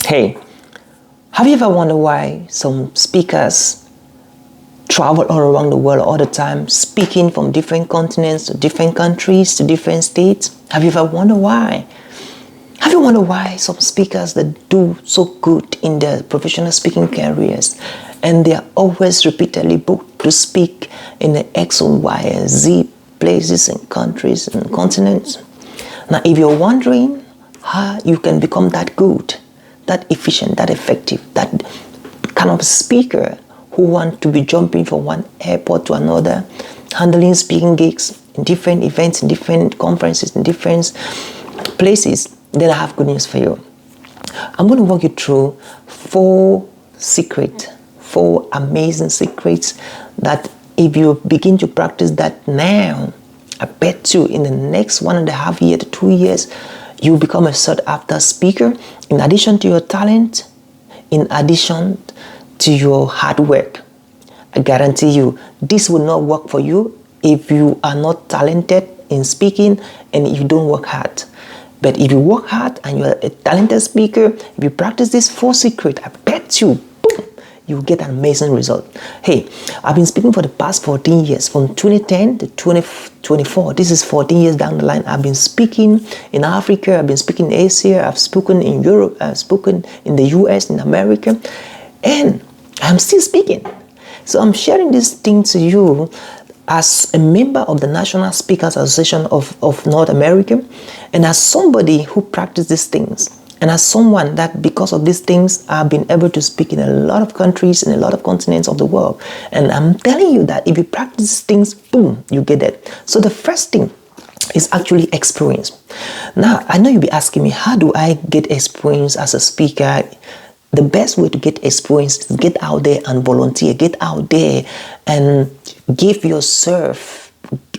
Hey, have you ever wondered why some speakers travel all around the world all the time, speaking from different continents to different countries to different states? Have you ever wondered why? Have you wondered why some speakers that do so good in their professional speaking careers and they are always repeatedly booked to speak in the X and Y and Z places and countries and continents? Now, if you're wondering how you can become that good, that efficient, that effective, that kind of speaker who want to be jumping from one airport to another, handling speaking gigs in different events, in different conferences, in different places, then I have good news for you. I'm going to walk you through four amazing secrets that if you begin to practice that now, I bet you in the next 1.5 years to 2 years, you become a sought after speaker in addition to your talent, in addition to your hard work. I guarantee you, this will not work for you if you are not talented in speaking and if you don't work hard. But if you work hard and you're a talented speaker, if you practice these four secrets, I bet you, boom, you get an amazing result. Hey, I've been speaking for the past 14 years, from 2010 to 2024. This is 14 years down the line. I've been speaking in Africa, I've been speaking in Asia, I've spoken in Europe, I've spoken in the US, in America, and I'm still speaking. So I'm sharing this thing to you as a member of the National Speakers Association of North America, and as somebody who practices these things, and as someone that because of these things I've been able to speak in a lot of countries and a lot of continents of the world. And I'm telling you that if you practice these things, boom, you get it. So the first thing is actually experience. Now, I know you'll be asking me, how do I get experience as a speaker? The best way to get experience is get out there and volunteer. Get out there and give yourself,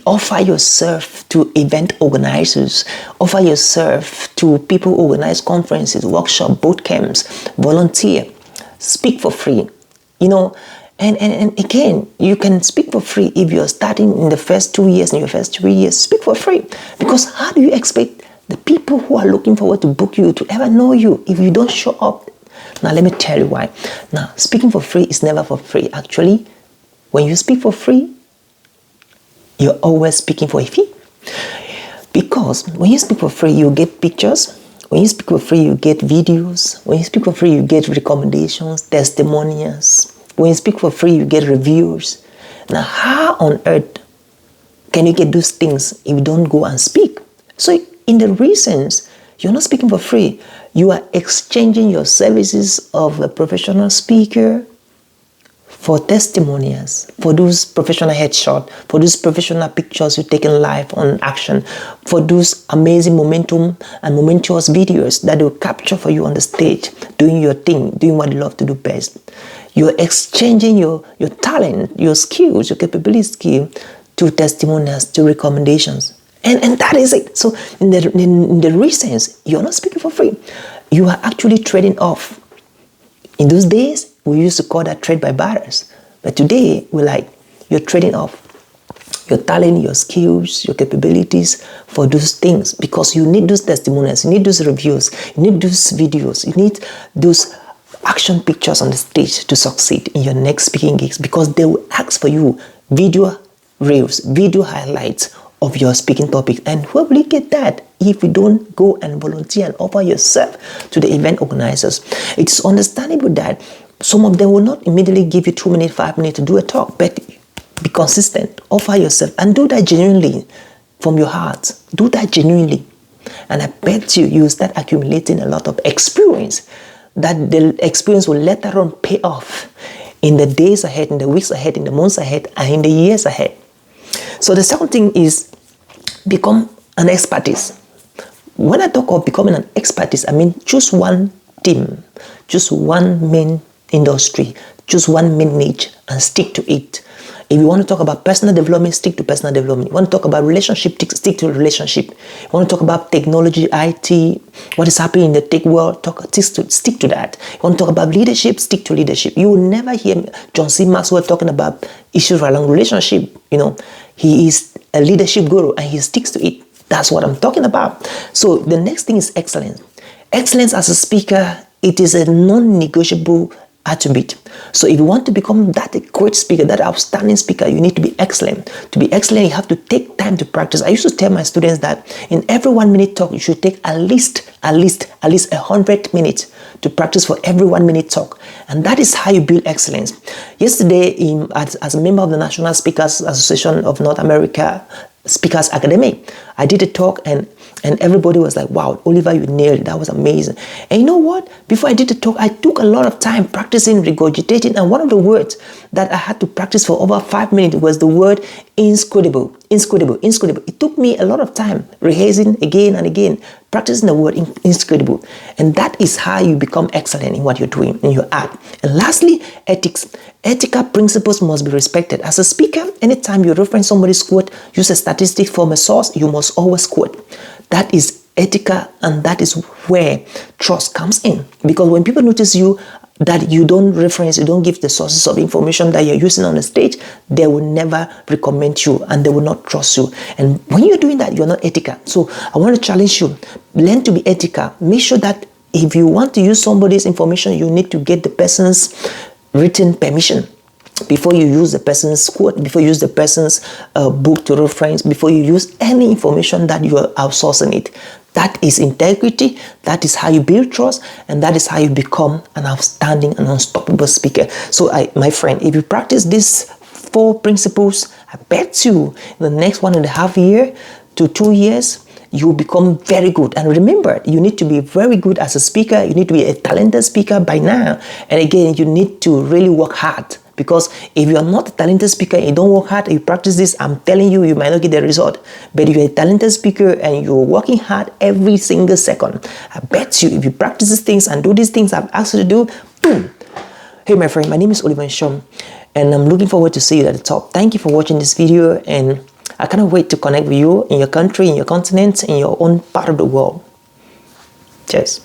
offer yourself to event organizers, offer yourself to people who organize conferences, workshops, boot camps, volunteer, speak for free. And again, you can speak for free if you're starting in the first 2 years, in your first 3 years, speak for free. Because how do you expect the people who are looking forward to book you to ever know you if you don't show up? Now, let me tell you why. Now, speaking for free is never for free. Actually, when you speak for free, you're always speaking for a fee. Because when you speak for free, you get pictures. When you speak for free, you get videos. When you speak for free, you get recommendations, testimonials. When you speak for free, you get reviews. Now, how on earth can you get those things if you don't go and speak? So, in the reasons, you're not speaking for free. You are exchanging your services of a professional speaker for testimonials, for those professional headshots, for those professional pictures you take in live on action, for those amazing momentum and momentous videos that will capture for you on the stage, doing your thing, doing what you love to do best. You're exchanging your talent, your skills, your capability skill to testimonials, to recommendations. And that is it. So in the recent, you're not speaking for free. You are actually trading off. In those days, we used to call that trade by barters. But today, you're trading off your talent, your skills, your capabilities for those things. Because you need those testimonials, you need those reviews, you need those videos, you need those action pictures on the stage to succeed in your next speaking gigs. Because they will ask for you video reels, video highlights of your speaking topic. And where will you get that if you don't go and volunteer and offer yourself to the event organizers? It's understandable that some of them will not immediately give you 2 minutes, 5 minutes to do a talk, but be consistent, offer yourself, and do that genuinely from your heart. Do that genuinely. And I bet you'll start accumulating a lot of experience, that the experience will later on pay off in the days ahead, in the weeks ahead, in the months ahead, and in the years ahead. So the second thing is become an expertise. When I talk of becoming an expertise, I mean choose one team, choose one main industry, choose one main niche and stick to it. If you want to talk about personal development, stick to personal development. You want to talk about relationship, stick to relationship. You want to talk about technology, IT, what is happening in the tech world, stick to that. You want to talk about leadership, stick to leadership. You will never hear John C. Maxwell talking about issues around relationship. He is a leadership guru and he sticks to it. That's what I'm talking about. So the next thing is excellence. Excellence as a speaker It is a non-negotiable attribute. So if you want to become that great speaker, that outstanding speaker, you need to be excellent. To be excellent, you have to take time to practice. I used to tell my students that in every 1 minute talk, you should take at least 100 minutes to practice for every 1 minute talk. And that is how you build excellence. Yesterday, as a member of the National Speakers Association of North America Speakers Academy, I did a talk and everybody was like, wow, Oliver, you nailed it. That was amazing. And you know what? Before I did the talk, I took a lot of time practicing, regurgitating. And one of the words that I had to practice for over 5 minutes was the word inscrutable. It took me a lot of time rehearsing again and again, practicing the word inscrutable. And that is how you become excellent in what you're doing, in your art. And lastly, ethics. Ethical principles must be respected. As a speaker, anytime you reference somebody's quote, use a statistic from a source, you must always quote. That is ethical, and that is where trust comes in. Because when people notice you, that you don't reference, you don't give the sources of information that you're using on the stage, they will never recommend you and they will not trust you. And when you're doing that, you're not ethical. So I want to challenge you, learn to be ethical. Make sure that if you want to use somebody's information, you need to get the person's written permission before you use the person's quote, before you use the person's book to reference, before you use any information that you are outsourcing it. That is integrity. That is how you build trust, and that is how you become an outstanding and unstoppable speaker. So my friend, if you practice these 4 principles, I bet you in the next 1.5 years to 2 years, you will become very good. And remember, you need to be very good as a speaker. You need to be a talented speaker by now. And again, you need to really work hard. Because if you are not a talented speaker and you don't work hard, you practice this, I'm telling you, you might not get the result. But if you're a talented speaker and you're working hard every single second, I bet you, if you practice these things and do these things I've asked you to do, boom. Hey, my friend, my name is Oliver Nshom, and I'm looking forward to see you at the top. Thank you for watching this video, and I cannot wait to connect with you in your country, in your continent, in your own part of the world. Cheers.